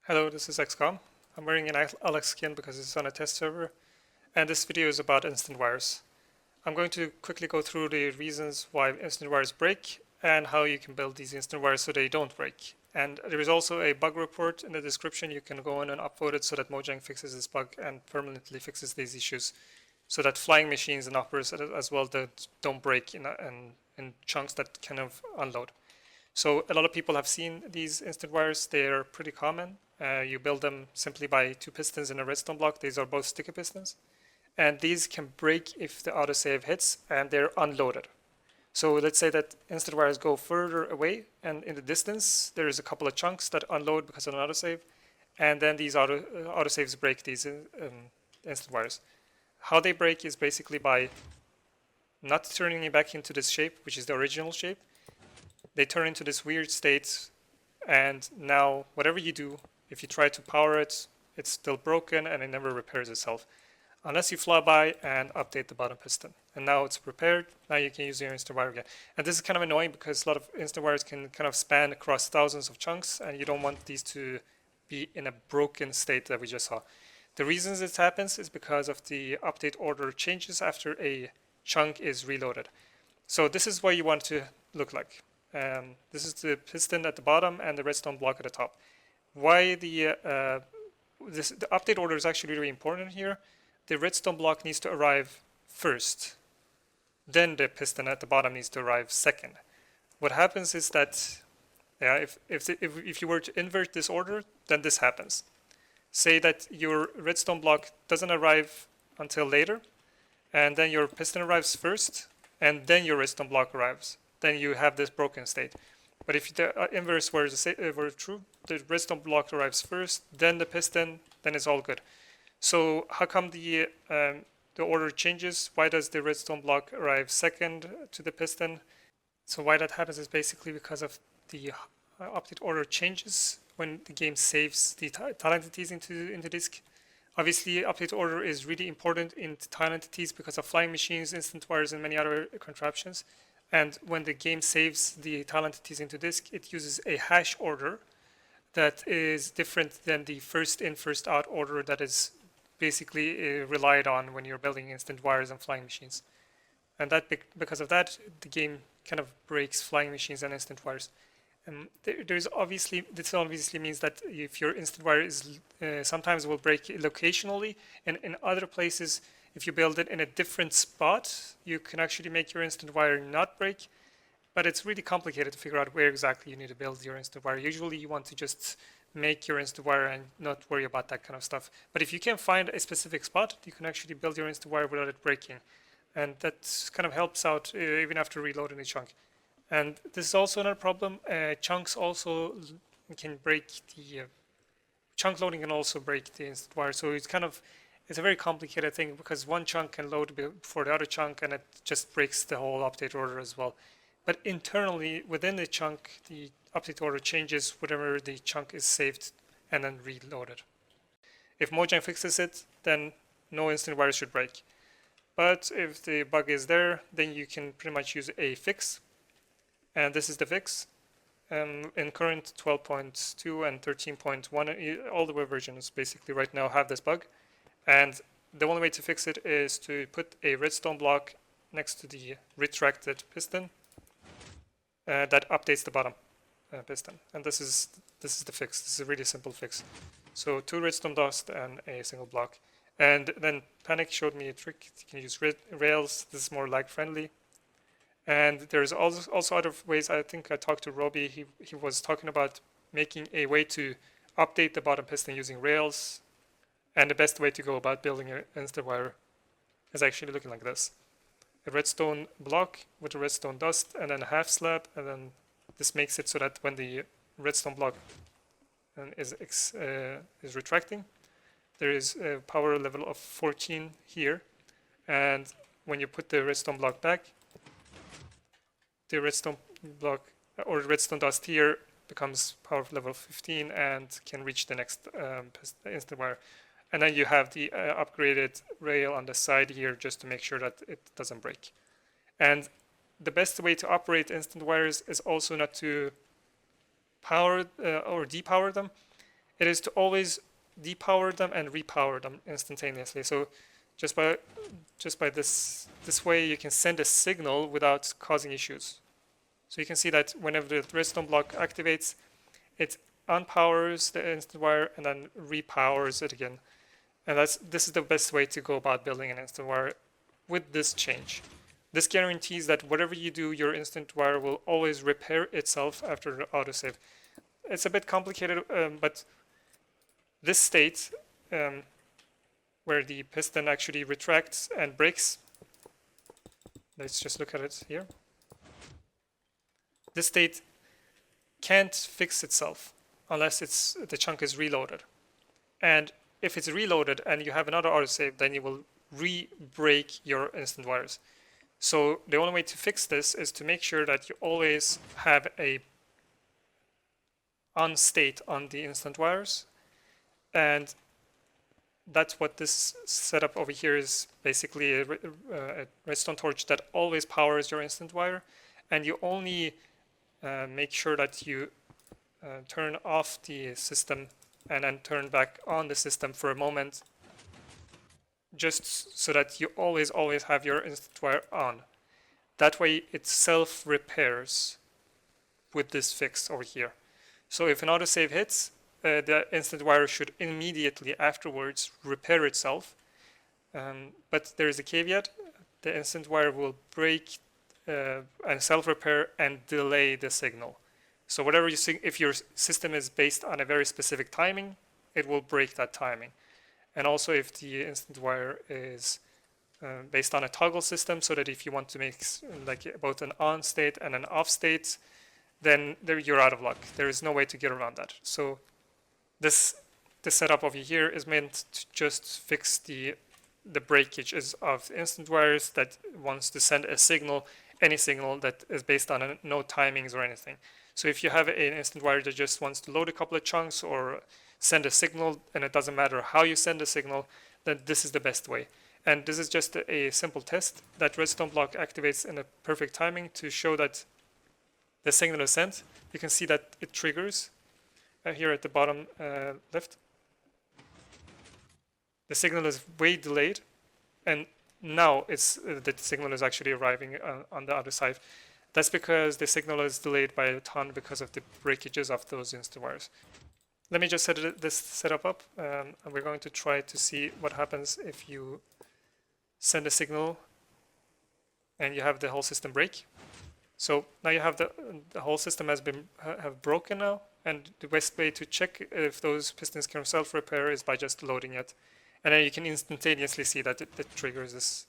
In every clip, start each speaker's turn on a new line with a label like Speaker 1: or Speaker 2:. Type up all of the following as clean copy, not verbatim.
Speaker 1: Hello, this is XCOM. I'm wearing an Alex skin because it's on a test server, and this video is about instant wires. I'm going to quickly go through the reasons why instant wires break and how you can build these instant wires so they don't break. And there is also a bug report in the description. You can go in and upload it so that Mojang fixes this bug and permanently fixes these issues so that flying machines and operas as well that don't break in chunks that kind of unload. So a lot of people have seen these instant wires. They are pretty common. You build them simply by two pistons in a redstone block. These are both sticky pistons. And these can break if the autosave hits and they're unloaded. So let's say that instant wires go further away and in the distance there is a couple of chunks that unload because of an autosave. And then these autosaves break these instant wires. How they break is basically by not turning it back into this shape, which is the original shape. They turn into this weird state, and now whatever you do, if you try to power it, it's still broken and it never repairs itself. Unless you fly by and update the bottom piston. And now it's repaired, now you can use your instant wire again. And this is kind of annoying because a lot of instant wires can kind of span across thousands of chunks, and you don't want these to be in a broken state that we just saw. The reasons this happens is because of the update order changes after a chunk is reloaded. So this is what you want to look like. This is the piston at the bottom and the redstone block at the top. Why the update order is actually really important here. The redstone block needs to arrive first. Then the piston at the bottom needs to arrive second. What happens is that if you were to invert this order, then this happens. Say that your redstone block doesn't arrive until later, and then your piston arrives first, and then your redstone block arrives. Then you have this broken state. But if the inverse were true, the redstone block arrives first, then the piston, then it's all good. So how come the order changes? Why does the redstone block arrive second to the piston? So why that happens is basically because of the update order changes when the game saves the tile entities into disk. Obviously, update order is really important in tile entities because of flying machines, instant wires, and many other contraptions. And when the game saves the tile entities into disk, it uses a hash order that is different than the first in, first out order that is basically relied on when you're building instant wires and flying machines. And that because of that, the game kind of breaks flying machines and instant wires. This obviously means that if your instant wire is sometimes will break locationally, and in other places, if you build it in a different spot, you can actually make your instant wire not break. But it's really complicated to figure out where exactly you need to build your instant wire. Usually you want to just make your instant wire and not worry about that kind of stuff. But if you can find a specific spot, you can actually build your instant wire without it breaking. And that kind of helps out even after reloading the chunk. And this is also another problem. Chunks also can break the chunk loading can also break the instant wire. So it's a very complicated thing because one chunk can load before the other chunk, and it just breaks the whole update order as well. But internally, within the chunk, the update order changes whenever the chunk is saved and then reloaded. If Mojang fixes it, then no instant wires should break. But if the bug is there, then you can pretty much use a fix. And this is the fix. In current 12.2 and 13.1, all the web versions basically right now have this bug. And the only way to fix it is to put a redstone block next to the retracted piston that updates the bottom piston. And this is the fix. This is a really simple fix. So 2 redstone dust and a single block. And then Panic showed me a trick. You can use rails. This is more lag friendly. And there's also other ways. I think I talked to Robbie. He was talking about making a way to update the bottom piston using rails. And the best way to go about building an instant wire is actually looking like this. A redstone block with a redstone dust and then a half slab, and then this makes it so that when the redstone block is retracting, there is a power level of 14 here, and when you put the redstone block back, the redstone block or redstone dust here becomes power level 15 and can reach the next instant wire. And then you have the upgraded rail on the side here just to make sure that it doesn't break. And the best way to operate instant wires is also not to power or depower them. it is to always depower them and repower them instantaneously. So just by this way you can send a signal without causing issues. So you can see that whenever the redstone block activates, it unpowers the instant wire and then repowers it again. And this is the best way to go about building an instant wire with this change. This guarantees that whatever you do, your instant wire will always repair itself after the autosave. It's a bit complicated, but this state, where the piston actually retracts and breaks, let's just look at it here. This state can't fix itself unless the chunk is reloaded. And if it's reloaded and you have another autosave, then you will re-break your instant wires. So the only way to fix this is to make sure that you always have a on state on the instant wires, and that's what this setup over here is. Basically a redstone torch that always powers your instant wire, and you only make sure that you turn off the system and then turn back on the system for a moment, just so that you always have your instant wire on. That way it self-repairs with this fix over here. So if an autosave hits, the instant wire should immediately afterwards repair itself. But there is a caveat: the instant wire will break and self-repair and delay the signal. So whatever you see, if your system is based on a very specific timing, it will break that timing. And also if the instant wire is based on a toggle system, so that if you want to make like both an on state and an off state, then you're out of luck. There is no way to get around that. So this setup over here is meant to just fix the breakages of instant wires that wants to send a signal, any signal that is based on no timings or anything. So if you have an instant wire that just wants to load a couple of chunks or send a signal, and it doesn't matter how you send a signal, then this is the best way. And this is just a simple test that redstone block activates in a perfect timing to show that the signal is sent. You can see that it triggers here at the bottom left. The signal is way delayed, and now the signal is actually arriving on the other side. That's because the signal is delayed by a ton because of the breakages of those instant wires. Let me just set this setup up, and we're going to try to see what happens if you send a signal and you have the whole system break. So now you have the whole system has been broken now, and the best way to check if those pistons can self-repair is by just loading it, and then you can instantaneously see that it triggers this.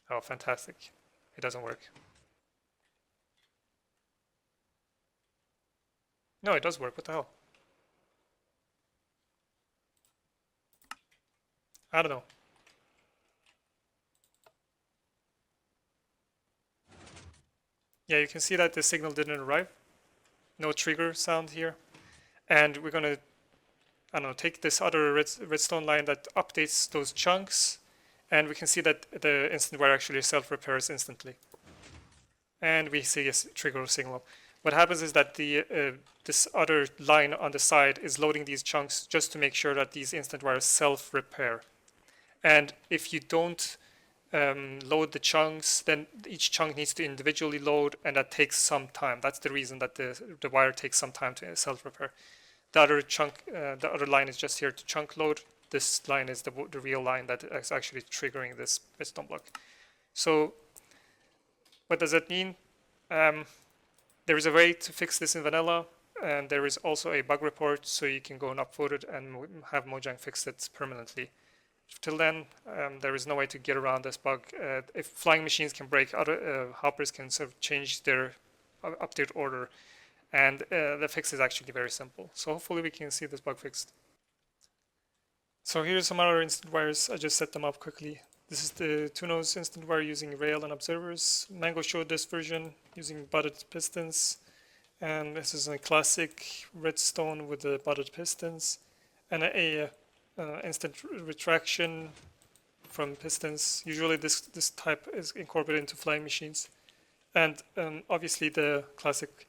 Speaker 1: Oh, fantastic! It doesn't work. No, it does work. What the hell? I don't know. Yeah, you can see that the signal didn't arrive. No trigger sound here. And we're gonna, I don't know, take this other redstone line that updates those chunks, and we can see that the instant wire actually self-repairs instantly. And we see a trigger signal. What happens is that this other line on the side is loading these chunks just to make sure that these instant wires self-repair. And if you don't load the chunks, then each chunk needs to individually load, and that takes some time. That's the reason that the wire takes some time to self-repair. The other chunk, the other line is just here to chunk load. This line is the real line that is actually triggering this redstone block. So what does that mean? There is a way to fix this in vanilla, and there is also a bug report, so you can go and upvote it and have Mojang fix it permanently. Till then, there is no way to get around this bug. If flying machines can break, other hoppers can sort of change their update order, and the fix is actually very simple. So hopefully we can see this bug fixed. So here's some other instant wires. I just set them up quickly. This is the 2-nose instant wire using rail and observers. Mango showed this version using butted pistons, and this is a classic redstone with the butted pistons and a instant retraction from pistons. Usually this type is incorporated into flying machines, and obviously the classic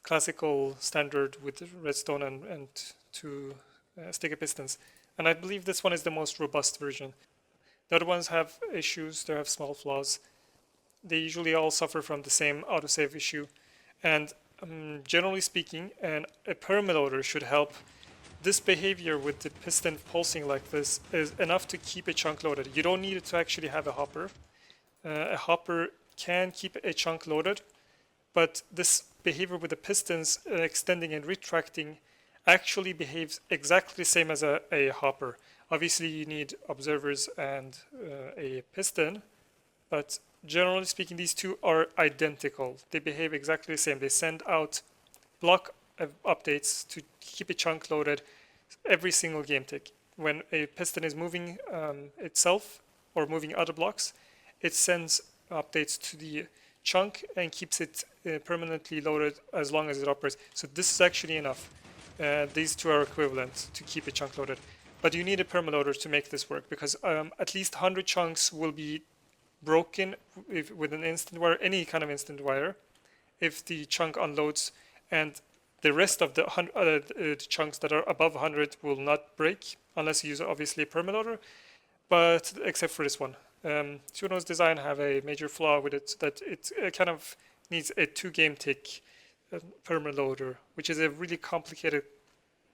Speaker 1: classical standard with redstone and two sticker pistons. And I believe this one is the most robust version. The other ones have issues, they have small flaws. They usually all suffer from the same autosave issue. And generally speaking, a permaloader should help. This behavior with the piston pulsing like this is enough to keep a chunk loaded. You don't need it to actually have a hopper. A hopper can keep a chunk loaded, but this behavior with the pistons extending and retracting actually behaves exactly the same as a hopper. Obviously you need observers and a piston, but generally speaking these two are identical. They behave exactly the same. They send out block updates to keep a chunk loaded every single game tick. When a piston is moving itself or moving other blocks, it sends updates to the chunk and keeps it permanently loaded as long as it operates. So this is actually enough. These two are equivalent to keep a chunk loaded. But you need a permaloader to make this work, because at least 100 chunks will be broken with an instant wire, any kind of instant wire, if the chunk unloads, and the rest of the chunks that are above 100 will not break unless you use obviously a permaloader, but except for this one. Tuno's design have a major flaw with it, that it kind of needs a 2 game tick permaloader, which is a really complicated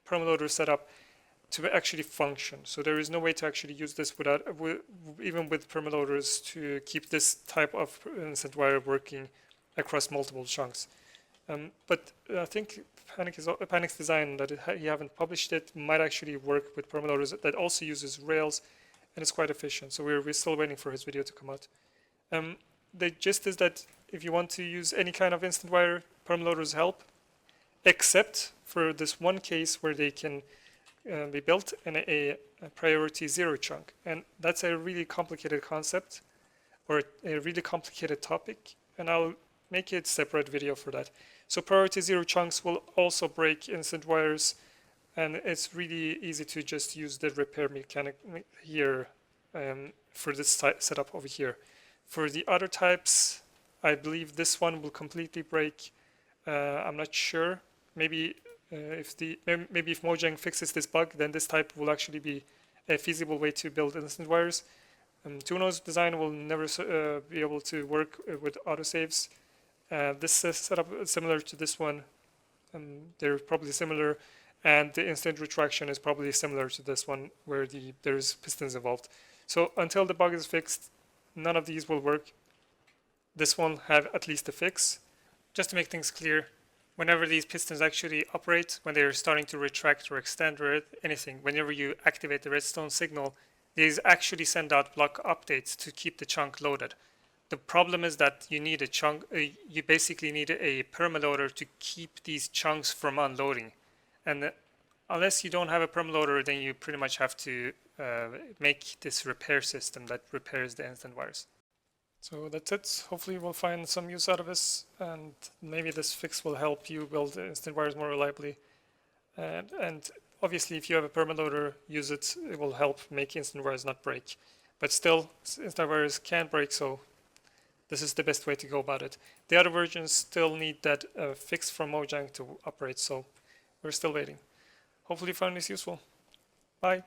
Speaker 1: permaloader setup to actually function. So there is no way to actually use this without, even with permaloaders, to keep this type of instant wire working across multiple chunks. But I think Panic's design, that he haven't published it, might actually work with permaloaders that also uses rails, and it's quite efficient. So we're still waiting for his video to come out. The gist is that if you want to use any kind of instant wire, permaloaders help, except for this one case where they can be built in a priority 0 chunk, and that's a really complicated concept, or a really complicated topic, and I'll make a separate video for that. So priority 0 chunks will also break instant wires, and it's really easy to just use the repair mechanic here for this setup over here. For the other types, I believe this one will completely break. I'm not sure. Maybe if Mojang fixes this bug, then this type will actually be a feasible way to build instant wires. Tuno's design will never be able to work with autosaves. This setup is similar to this one. They're probably similar, and the instant retraction is probably similar to this one, where there's pistons involved. So until the bug is fixed, none of these will work. This one have at least a fix. Just to make things clear, whenever these pistons actually operate, when they're starting to retract or extend or anything, whenever you activate the redstone signal, these actually send out block updates to keep the chunk loaded. The problem is that you need a chunk, you basically need a permaloader to keep these chunks from unloading. And unless you don't have a permaloader, then you pretty much have to make this repair system that repairs the instant wires. So that's it. Hopefully we'll find some use out of this, and maybe this fix will help you build instant wires more reliably. And obviously if you have a permaloader, use it. It will help make instant wires not break. But still, instant wires can break, so this is the best way to go about it. The other versions still need that fix from Mojang to operate, so we're still waiting. Hopefully you found this useful. Bye.